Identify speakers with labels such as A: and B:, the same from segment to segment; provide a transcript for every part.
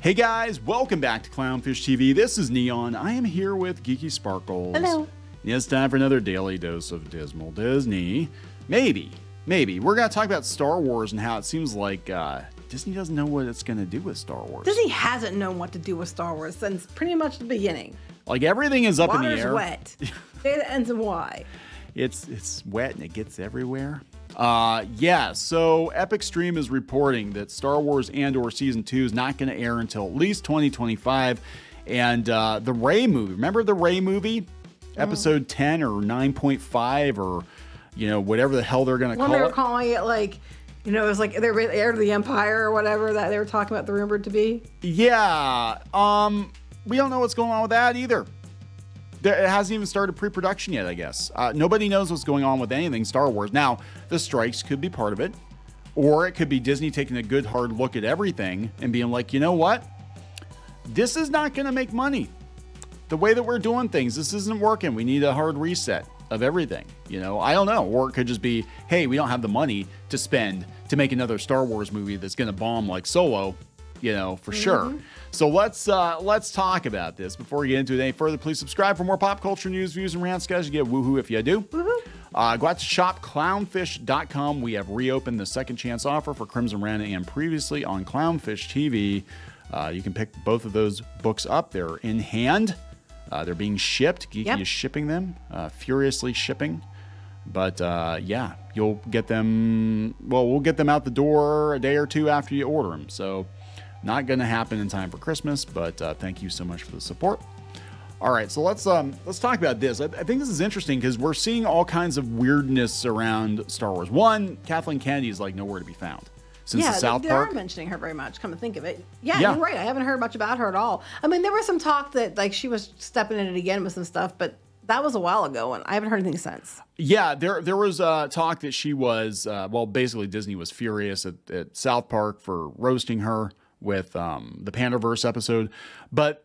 A: Hey guys, welcome back to Clownfish TV. This is Kneon. I am here with Geeky Sparkles.
B: Hello.
A: It's time for another daily dose of Dismal Disney. Maybe. We're going to talk about Star Wars and how it seems like Disney doesn't know what it's going to do with Star Wars.
B: Disney hasn't known what to do with Star Wars since pretty much the beginning.
A: Like everything is up in the air.
B: Water's wet. Say the ends and why.
A: It's wet and it gets everywhere. So Epic Stream is reporting that Star Wars Andor Season 2 is not going to air until at least 2025. And the Rey movie, remember the Rey movie? Episode 10 or 9.5 or, whatever the hell they're going to call it.
B: When they were calling it it was like they're Heir to the Empire or whatever that they were talking about the rumored to be.
A: Yeah. We don't know what's going on with that either. It hasn't even started pre-production yet, I guess. Nobody knows what's going on with anything Star Wars. Now, the strikes could be part of it, or it could be Disney taking a good hard look at everything and being like, you know what? This is not going to make money. The way that we're doing things, this isn't working. We need a hard reset of everything. I don't know. Or it could just be, hey, we don't have the money to spend to make another Star Wars movie that's going to bomb like Solo, for sure. So let's talk about this. Before we get into it any further, please subscribe for more pop culture news, views, and rants, guys. You get woohoo if you do.
B: Woohoo.
A: Go out to shopclownfish.com. We have reopened the second chance offer for Crimson Rana and previously on Clownfish TV. You can pick both of those books up. They're in hand. They're being shipped. Geeky is shipping them, furiously shipping. But you'll get them. Well, we'll get them out the door a day or two after you order them. So not going to happen in time for Christmas, but thank you so much for the support. All right, so let's talk about this. I think this is interesting because we're seeing all kinds of weirdness around Star Wars. One, Kathleen Kennedy is like nowhere to be found since the South Park.
B: Yeah, they aren't mentioning her very much. Come to think of it, yeah, you're right. I haven't heard much about her at all. I mean, there was some talk that she was stepping in it again with some stuff, but that was a while ago, and I haven't heard anything since. Yeah,
A: there was talk that she was basically Disney was furious at South Park for roasting her with the Panderverse episode, but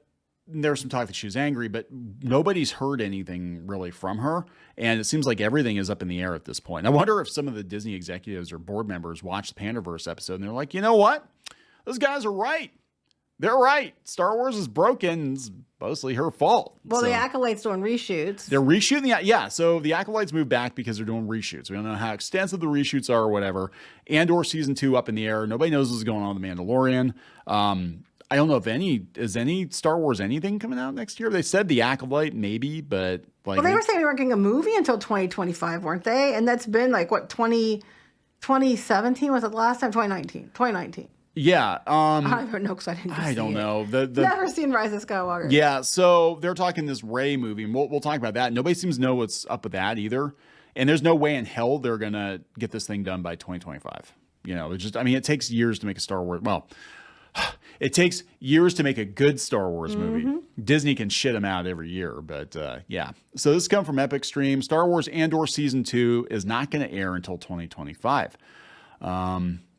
A: there was some talk that she was angry, but nobody's heard anything really from her, and it seems like everything is up in the air at this point. I wonder if some of the Disney executives or board members watched the Panderverse episode and they're like, you know what? Those guys are right. They're right. Star Wars is broken. It's mostly her fault.
B: Well, the Acolyte's doing reshoots.
A: They're reshooting so the Acolytes moved back because they're doing reshoots. We don't know how extensive the reshoots are or whatever. Andor Season 2 up in the air. Nobody knows what's going on with The Mandalorian. I don't know if is any Star Wars anything coming out next year? They said the Acolyte maybe, but
B: well, they were saying they weren't getting a movie until 2025, weren't they? And that's been 2017 was it the last time? 2019.
A: Yeah.
B: I don't even know because I didn't.
A: I don't know.
B: Never seen Rise of Skywalker.
A: Yeah. So they're talking this Rey movie, and we'll talk about that. Nobody seems to know what's up with that either. And there's no way in hell they're gonna get this thing done by 2025. It takes years to make a Star Wars. Well, it takes years to make a good Star Wars movie. Disney can shit them out every year, but yeah. So this comes from Epic Stream. Star Wars Andor Season 2 is not going to air until 2025.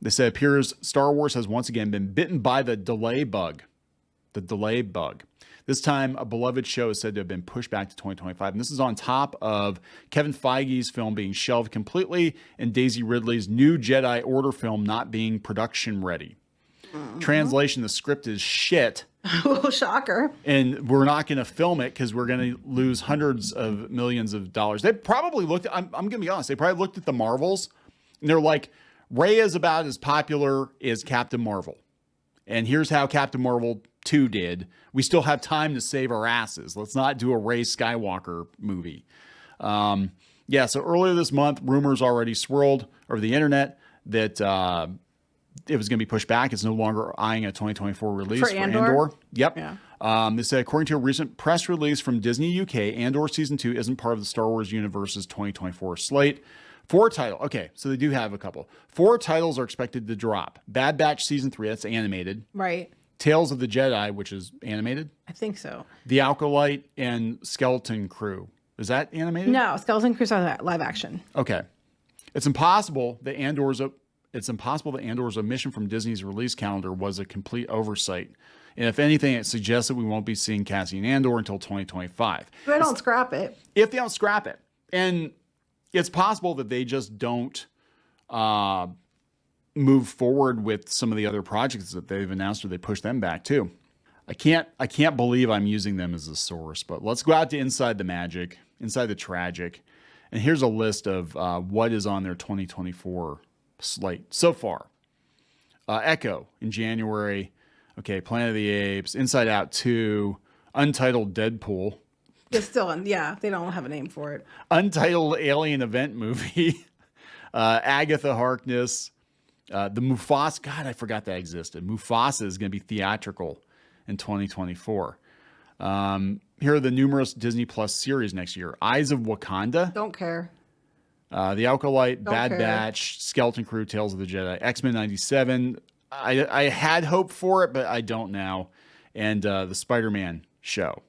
A: They say it appears Star Wars has once again been bitten by the delay bug. The delay bug. This time, a beloved show is said to have been pushed back to 2025. And this is on top of Kevin Feige's film being shelved completely and Daisy Ridley's new Jedi Order film not being production ready. Translation, the script is shit.
B: Oh, shocker.
A: And we're not going to film it because we're going to lose hundreds of millions of dollars. They probably looked at, I'm going to be honest, they probably looked at the Marvels and they're like, Rey is about as popular as Captain Marvel. And here's how Captain Marvel 2 did. We still have time to save our asses. Let's not do a Rey Skywalker movie. So earlier this month, rumors already swirled over the internet that it was going to be pushed back. It's no longer eyeing a 2024 release for Andor. Yep. Yeah. They say, according to a recent press release from Disney UK, Andor Season 2 isn't part of the Star Wars universe's 2024 slate. 4 titles. Okay, so they do have a couple. 4 titles are expected to drop. Bad Batch Season 3, that's animated.
B: Right.
A: Tales of the Jedi, which is animated.
B: I think so.
A: The Acoloyte and Skeleton Crew. Is that animated?
B: No, Skeleton Crew's live action.
A: Okay. It's impossible that Andor's omission from Disney's release calendar was a complete oversight. And if anything, it suggests that we won't be seeing Cassian Andor until 2025.
B: If they don't scrap it.
A: If they don't scrap it. And it's possible that they just don't move forward with some of the other projects that they've announced, or they push them back too. I can't believe I'm using them as a source, but let's go out to Inside the Magic, Inside the Tragic. And here's a list of what is on their 2024 slate so far. Echo in January. Okay, Planet of the Apes, Inside Out 2, Untitled Deadpool.
B: It's still they don't have a name for it.
A: Untitled Alien Event Movie. Agatha Harkness. The Mufasa. God, I forgot that existed. Mufasa is going to be theatrical in 2024. Here are the numerous Disney Plus series next year. Eyes of Wakanda.
B: Don't care.
A: The Acoloyte, Bad Batch, Skeleton Crew, Tales of the Jedi, X-Men 97. I had hope for it, but I don't now. And the Spider-Man show.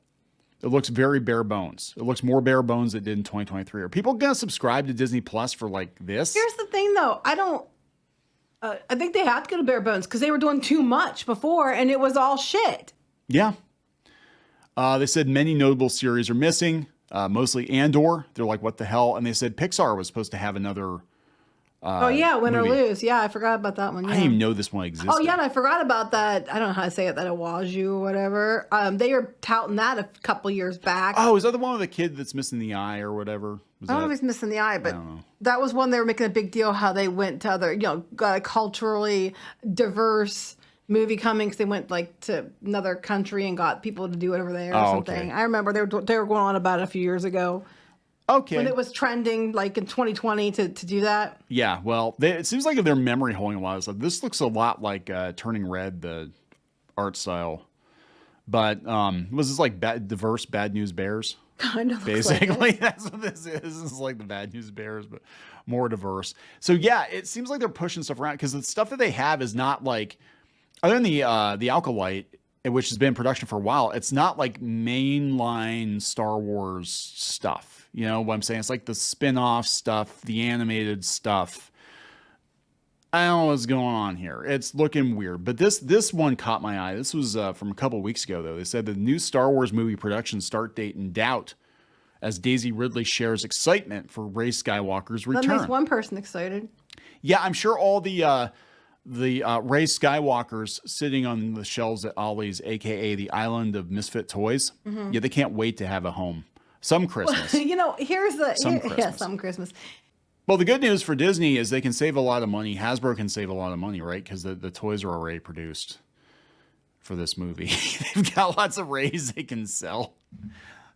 A: It looks very bare bones. It looks more bare bones than it did in 2023. Are people going to subscribe to Disney Plus for like this?
B: Here's the thing, though. I think they had to go to bare bones because they were doing too much before, and it was all shit.
A: Yeah. They said many notable series are missing, mostly Andor. They're like, what the hell? And they said Pixar was supposed to have another
B: Win or
A: movie.
B: Lose. Yeah, I forgot about that one. Yeah.
A: I didn't even know this one existed.
B: Oh, yeah, and I forgot about that. I don't know how to say it, that Awaju or whatever. They were touting that a couple years back.
A: Oh, is that the one with the kid that's missing the eye or whatever?
B: I don't know if he's missing the eye, but that was one they were making a big deal how they went to other, culturally diverse movie coming because they went like to another country and got people to do it over there or something. Okay. I remember they were going on about it a few years ago.
A: Okay.
B: When it was trending, like in 2020, to do that.
A: Yeah, well, it seems like they're memory holding a lot of stuff. This looks a lot like Turning Red, the art style. But was this like diverse Bad News Bears?
B: Kind of.
A: Basically, that's what this is. This is like the Bad News Bears, but more diverse. So yeah, it seems like they're pushing stuff around because the stuff that they have is not like, other than the Acoloyte, which has been in production for a while, it's not like mainline Star Wars stuff. You know what I'm saying? It's like the spin-off stuff, the animated stuff. I don't know what's going on here. It's looking weird. But this one caught my eye. This was from a couple of weeks ago, though. They said the new Star Wars movie production start date in doubt as Daisy Ridley shares excitement for Rey Skywalker's return.
B: That makes one person excited.
A: Yeah, I'm sure all the Rey Skywalkers sitting on the shelves at Ollie's, a.k.a. the Island of Misfit Toys. Mm-hmm. Yeah, they can't wait to have a home. Some Christmas.
B: Some Christmas.
A: Well, the good news for Disney is they can save a lot of money. Hasbro can save a lot of money, right? Because the toys are already produced for this movie. They've got lots of Reys they can sell.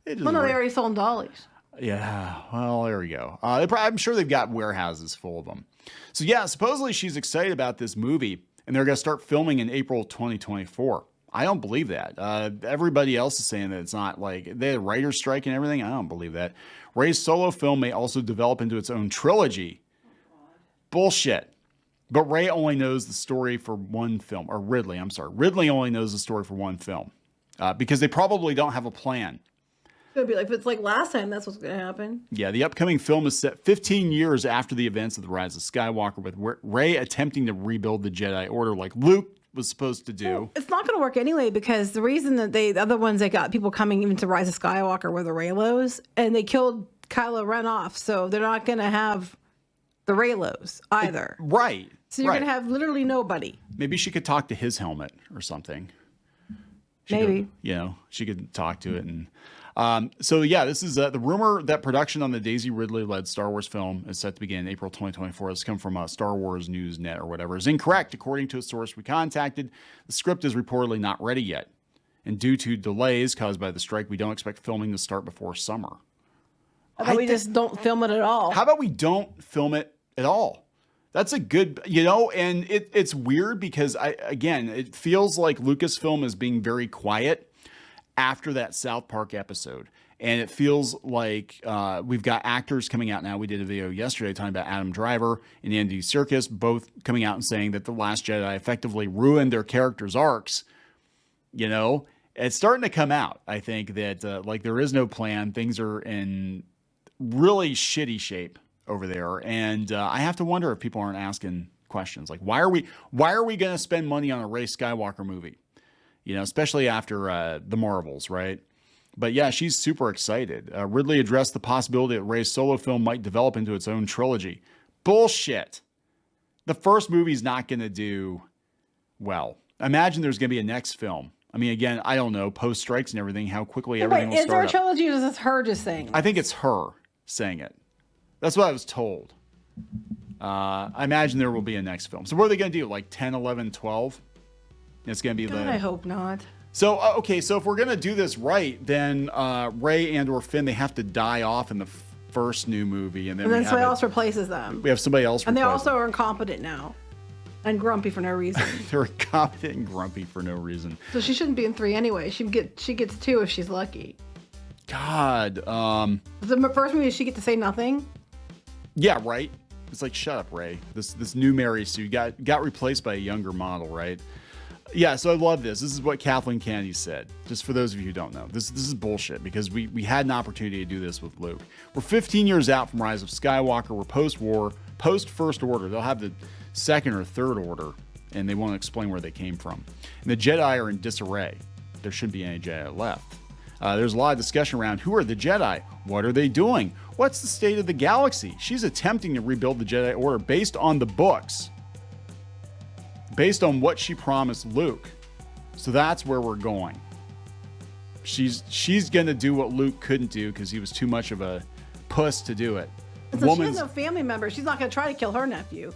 B: They already sold dollies.
A: Yeah, well, there we go. I'm sure they've got warehouses full of them. So yeah, supposedly she's excited about this movie, and they're going to start filming in April 2024. I don't believe that. Everybody else is saying that it's not, like they had a writer's strike and everything. I don't believe that. Rey's solo film may also develop into its own trilogy. Bullshit. But Rey only knows the story for one film. Or Ridley, I'm sorry. Ridley only knows the story for one film. Because they probably don't have a plan.
B: It'll be like, if it's like last time, that's what's going to happen.
A: Yeah, the upcoming film is set 15 years after the events of The Rise of Skywalker, with Rey attempting to rebuild the Jedi Order like Luke was supposed to do.
B: Well, it's not going to work anyway, because the reason that the other ones that got people coming even to Rise of Skywalker were the Reylos, and they killed Kylo Ren off, so they're not going to have the Reylos either.
A: Right.
B: So you're going to have literally nobody.
A: Maybe she could talk to his helmet or something.
B: Maybe.
A: She could talk to it. And so, yeah, this is the rumor that production on the Daisy Ridley-led Star Wars film is set to begin in April 2024. This come from Star Wars News Net or whatever, is incorrect. According to a source we contacted, the script is reportedly not ready yet. And due to delays caused by the strike, we don't expect filming to start before summer.
B: How about we just don't film it at all?
A: How about we don't film it at all? That's a good, and it's weird because, it feels like Lucasfilm is being very quiet after that South Park episode. And it feels like we've got actors coming out now. We did a video yesterday talking about Adam Driver and Andy Serkis, both coming out and saying that The Last Jedi effectively ruined their characters' arcs. It's starting to come out. I think that there is no plan. Things are in really shitty shape over there. And I have to wonder if people aren't asking questions like, why are we going to spend money on a Rey Skywalker movie? Especially after the Marvels, right? But yeah, she's super excited. Ridley addressed the possibility that Rey's solo film might develop into its own trilogy. Bullshit. the first movie's not going to do well. Imagine there's going to be a next film. I mean, again, I don't know, post strikes and everything, how quickly everything will
B: Is there
A: start
B: a trilogy or is this her just saying
A: I think it's her saying it. That's what I was told. I imagine there will be a next film. So what are they going to do? Like 10, 11, 12? It's going to be
B: God, I hope not.
A: So, okay, so if we're going to do this right, then Rey and/or Finn, they have to die off in the first new movie. And then
B: somebody else replaces them.
A: We have somebody else
B: and they also are incompetent now. And grumpy for no reason.
A: They're incompetent and grumpy for no reason.
B: So she shouldn't be in 3 anyway. She gets 2 if she's lucky.
A: God.
B: The first movie, does she get to say nothing?
A: Yeah, right. It's like, shut up, Rey. This new Mary Sue got replaced by a younger model, right? Yeah, so I love this. This is what Kathleen Kennedy said. Just for those of you who don't know, this is bullshit because we had an opportunity to do this with Luke. We're 15 years out from Rise of Skywalker. We're post-war, post-First Order. They'll have the Second or Third Order, and they won't explain where they came from. And the Jedi are in disarray. There shouldn't be any Jedi left. There's a lot of discussion around who are the Jedi? What are they doing? What's the state of the galaxy? She's attempting to rebuild the Jedi Order based on the books. Based on what she promised Luke. So that's where we're going. She's going to do what Luke couldn't do because he was too much of a puss to do it.
B: So she has no family member. She's not going to try to kill her nephew.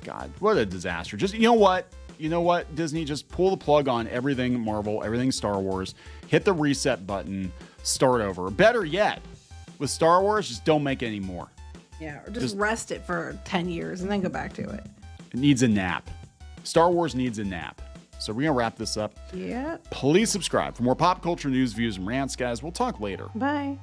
A: God, what a disaster. Just, you know what, Disney, just pull the plug on everything Marvel, everything Star Wars, hit the reset button, start over. Better yet, with Star Wars, just don't make any more.
B: Yeah, or just rest it for 10 years and then go back to it.
A: It needs a nap. Star Wars needs a nap. So we're going to wrap this up.
B: Yeah.
A: Please subscribe for more pop culture news, views, and rants, guys. We'll talk later.
B: Bye.